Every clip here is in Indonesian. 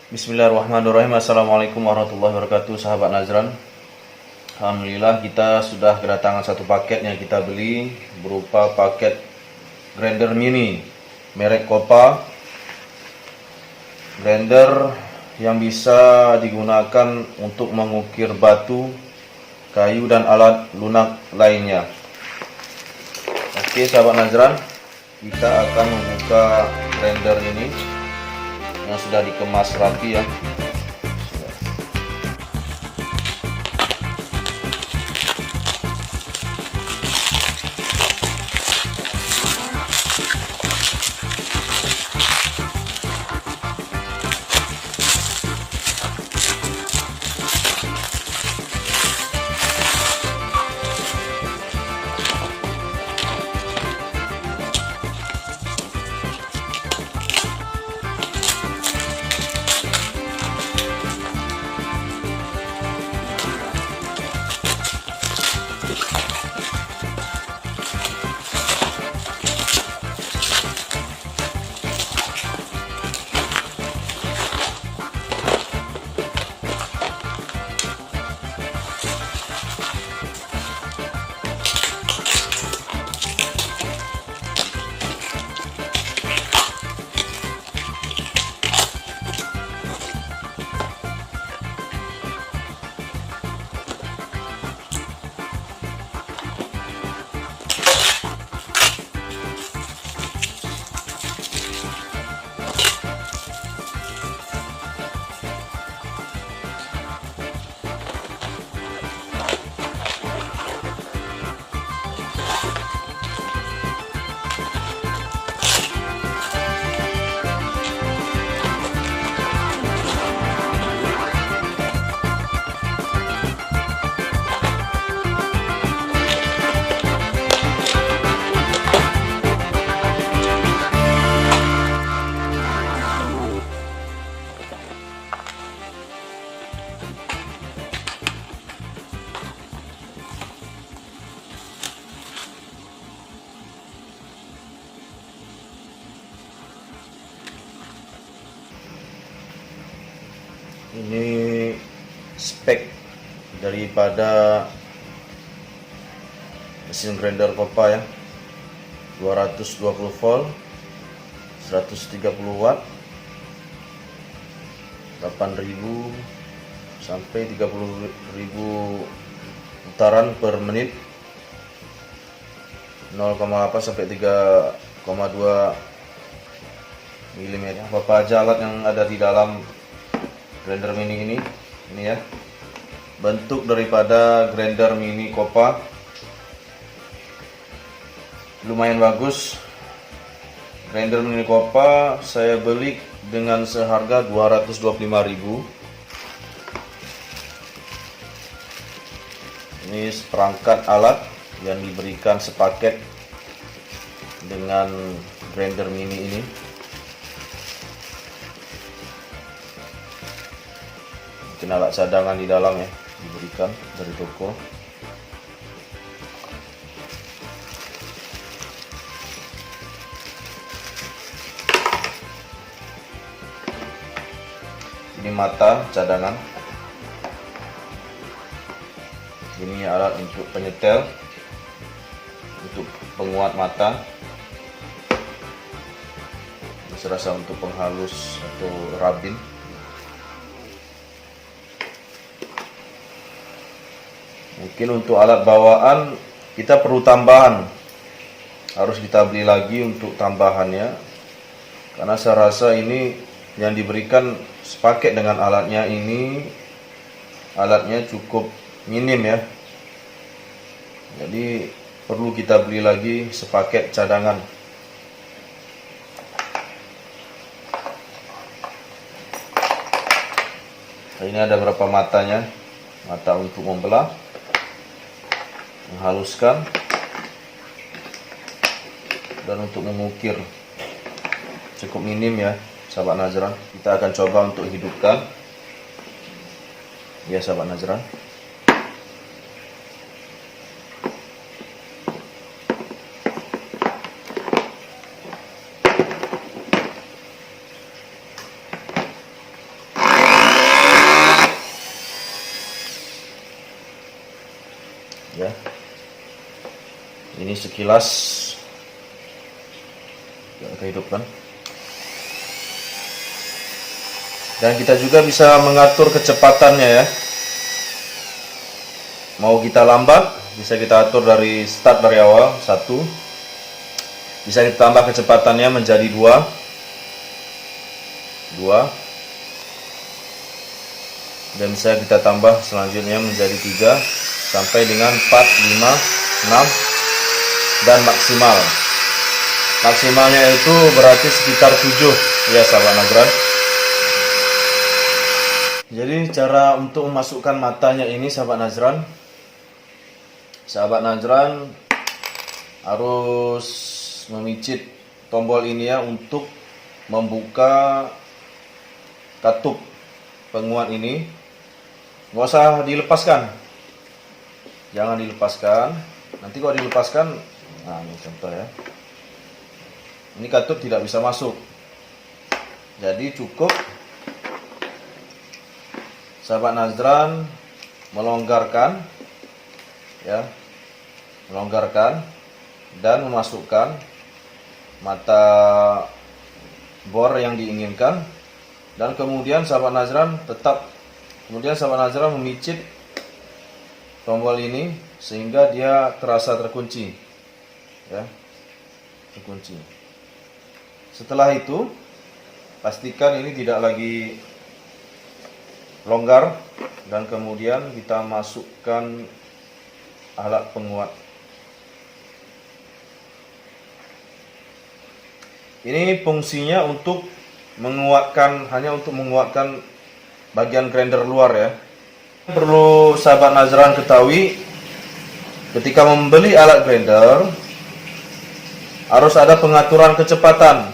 Bismillahirrahmanirrahim. Assalamualaikum warahmatullahi wabarakatuh, sahabat Nazran. Alhamdulillah kita sudah kedatangan satu paket yang kita beli, berupa paket grinder mini merek Kopa. Grinder yang bisa digunakan untuk mengukir batu, kayu dan alat lunak lainnya. Oke sahabat Nazran, kita akan membuka grinder ini yang sudah dikemas rapi ya. Ini spek daripada mesin grinder Kopa ya, 220 volt, 130 watt, 8.000 sampai 30.000 putaran per menit, 0,8 sampai 3,2 mm. Apa aja alat yang ada di dalam grinder mini ini ya. Bentuk daripada grinder mini Kopa lumayan bagus. Grinder mini Kopa saya beli dengan seharga 225.000. Ini perangkat alat yang diberikan sepaket dengan grinder mini ini. Mungkin alat cadangan di dalam ya, diberikan dari toko. Ini mata cadangan. Ini alat untuk penyetel, untuk penguat mata. Ini serasa untuk penghalus atau rabin. Mungkin untuk alat bawaan kita perlu tambahan, harus kita beli lagi untuk tambahannya, karena saya rasa ini yang diberikan sepaket dengan alatnya ini, alatnya cukup minim ya, jadi perlu kita beli lagi sepaket cadangan. Ini ada berapa matanya, mata untuk membelah, menghaluskan, dan untuk mengukir. Cukup minim ya sahabat Nazran. Kita akan coba untuk hidupkan ya sahabat Nazran. Ini sekilas kita hidupkan. Dan kita juga bisa mengatur kecepatannya ya. Mau kita lambat, bisa kita atur dari start dari awal 1. Bisa kita tambah kecepatannya menjadi 2. Dan bisa kita tambah selanjutnya menjadi 3 sampai dengan 4, 5, 6 dan maksimal. Maksimalnya itu berarti sekitar 7 ya sahabat Najran. Jadi cara untuk memasukkan matanya ini sahabat Najran harus memicit tombol ini ya untuk membuka katup penguat ini. Nggak usah dilepaskan, jangan dilepaskan. Nanti kalau dilepaskan, nah ini contoh ya, ini katup tidak bisa masuk. Jadi cukup sahabat Najran melonggarkan ya, melonggarkan dan memasukkan mata bor yang diinginkan, dan kemudian sahabat Najran memicit tombol ini sehingga dia terasa terkunci ya, terkunci. Setelah itu pastikan ini tidak lagi longgar, dan kemudian kita masukkan alat penguat. Ini fungsinya untuk menguatkan, hanya untuk menguatkan bagian grinder luar ya. Perlu sahabat Najran ketahui, ketika membeli alat grinder harus ada pengaturan kecepatan.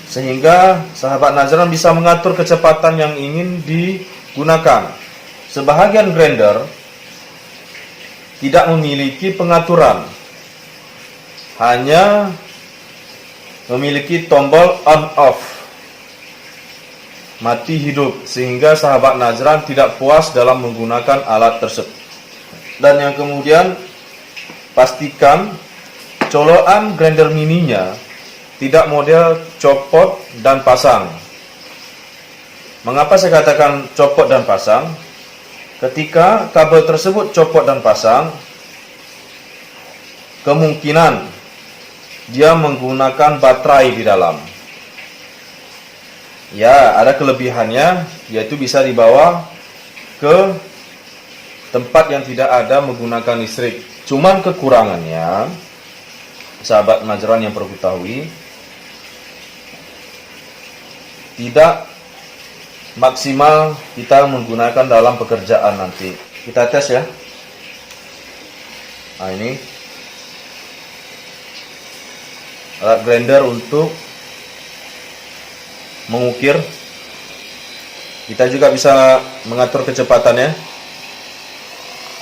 Sehingga sahabat Najran bisa mengatur kecepatan yang ingin digunakan. Sebahagian grinder tidak memiliki pengaturan, hanya memiliki tombol on off, mati hidup, sehingga sahabat Najran tidak puas dalam menggunakan alat tersebut. Dan yang kemudian pastikan colokan grinder mininya tidak model copot dan pasang. Mengapa saya katakan copot dan pasang? Ketika kabel tersebut copot dan pasang, kemungkinan dia menggunakan baterai di dalam. Ya, ada kelebihannya, yaitu bisa dibawa ke tempat yang tidak ada menggunakan listrik. Cuman kekurangannya, sahabat Najran yang perlu ketahui, tidak maksimal kita menggunakan dalam pekerjaan nanti. Kita tes ya. Nah ini alat grinder untuk mengukir. Kita juga bisa mengatur kecepatannya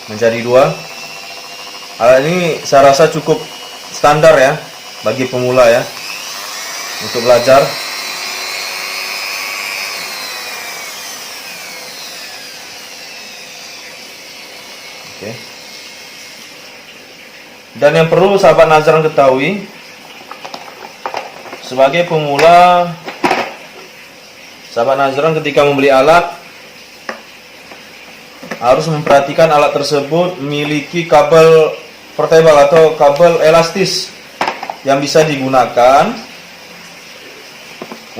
menjadi 2. Alat ini saya rasa cukup standar ya bagi pemula ya, untuk belajar. Oke. Dan yang perlu sahabat Najran ketahui, sebagai pemula, sahabat Najran ketika membeli alat harus memperhatikan alat tersebut memiliki kabel portable atau kabel elastis yang bisa digunakan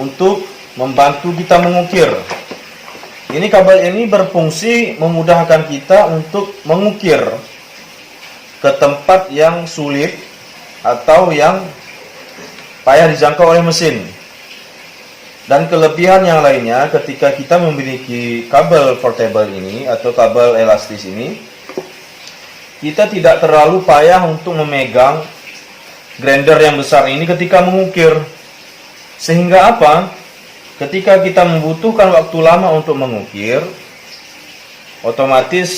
untuk membantu kita mengukir. Ini kabel ini berfungsi memudahkan kita untuk mengukir ke tempat yang sulit atau yang payah dijangkau oleh mesin. Dan kelebihan yang lainnya, ketika kita memiliki kabel portable ini atau kabel elastis ini, kita tidak terlalu payah untuk memegang grinder yang besar ini ketika mengukir. Sehingga apa? Ketika kita membutuhkan waktu lama untuk mengukir, otomatis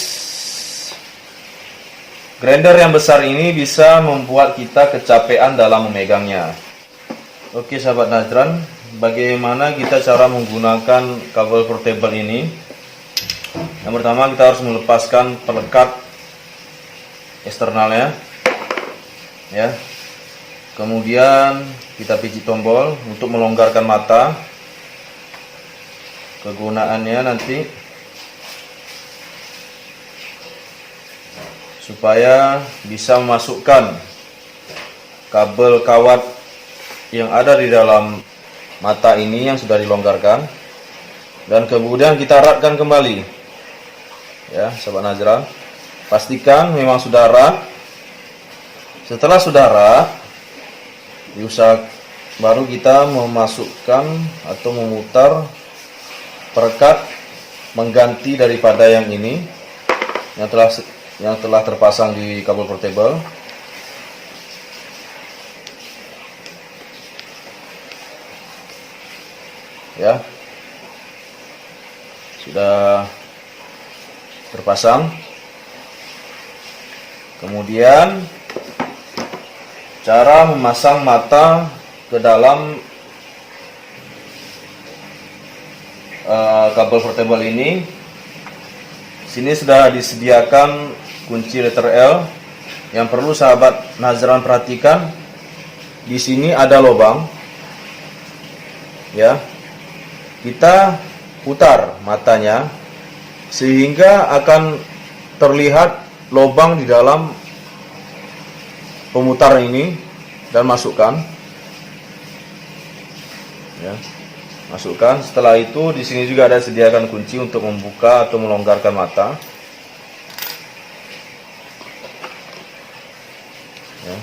grinder yang besar ini bisa membuat kita kecapean dalam memegangnya. Oke sahabat Najran, bagaimana kita cara menggunakan kabel portable ini? Yang pertama kita harus melepaskan pelekat eksternalnya, ya. Kemudian kita pijit tombol untuk melonggarkan mata. Kegunaannya nanti supaya bisa memasukkan kabel kawat yang ada di dalam mata ini yang sudah dilonggarkan, dan kemudian kita eratkan kembali, ya sahabat Nazran. Pastikan memang sudah erat. Setelah sudah erat, baru kita memasukkan atau memutar perekat mengganti daripada yang ini yang telah terpasang di kabel portable. Ya, sudah terpasang. Kemudian cara memasang mata ke dalam kabel portable ini, sini sudah disediakan kunci letter L. Yang perlu sahabat Nazran perhatikan, di sini ada lubang, ya. Kita putar matanya sehingga akan terlihat lubang di dalam pemutar ini, dan masukkan, ya. Masukkan. Setelah itu di sini juga ada sediakan kunci untuk membuka atau melonggarkan mata. Ya.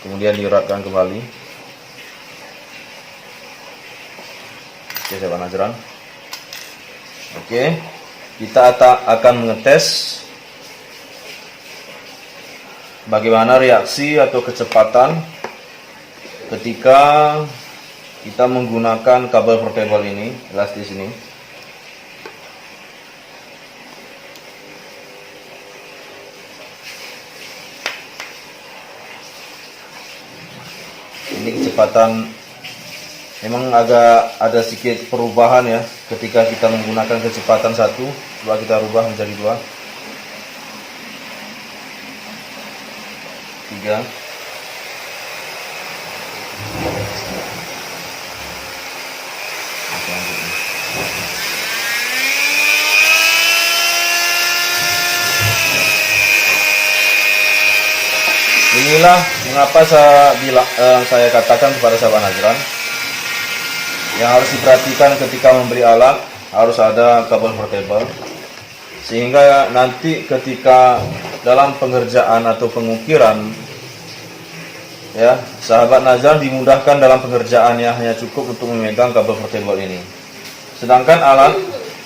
Kemudian dieratkan kembali. Oke, sahabat Nazran. Oke, kita akan mengetes bagaimana reaksi atau kecepatan ketika kita menggunakan kabel portable ini, elastis ini. Ini kecepatan memang agak ada sedikit perubahan, ya, ketika kita menggunakan kecepatan 1. Coba kita rubah menjadi 2, 3. Inilah mengapa saya katakan kepada sahabat Nazran, yang harus diperhatikan ketika membeli alat harus ada kabel portable, sehingga nanti ketika dalam pengerjaan atau pengukiran, ya, sahabat Nazran dimudahkan dalam pengerjaannya, hanya cukup untuk memegang kabel portable ini. Sedangkan alat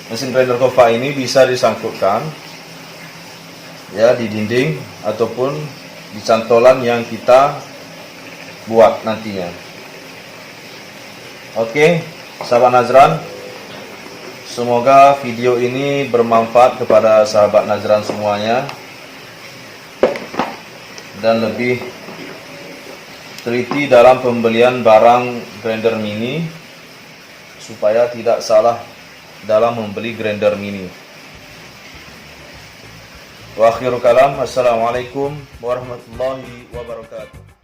mesin grinder Kova ini bisa disangkutkan, ya, di dinding ataupun di cantolan yang kita buat nantinya. Oke, sahabat Nazran, semoga video ini bermanfaat kepada sahabat Nazran semuanya, dan lebih teliti dalam pembelian barang grinder mini, supaya tidak salah dalam membeli grinder mini. Wa akhiru kalam, assalamualaikum warahmatullahi wabarakatuh.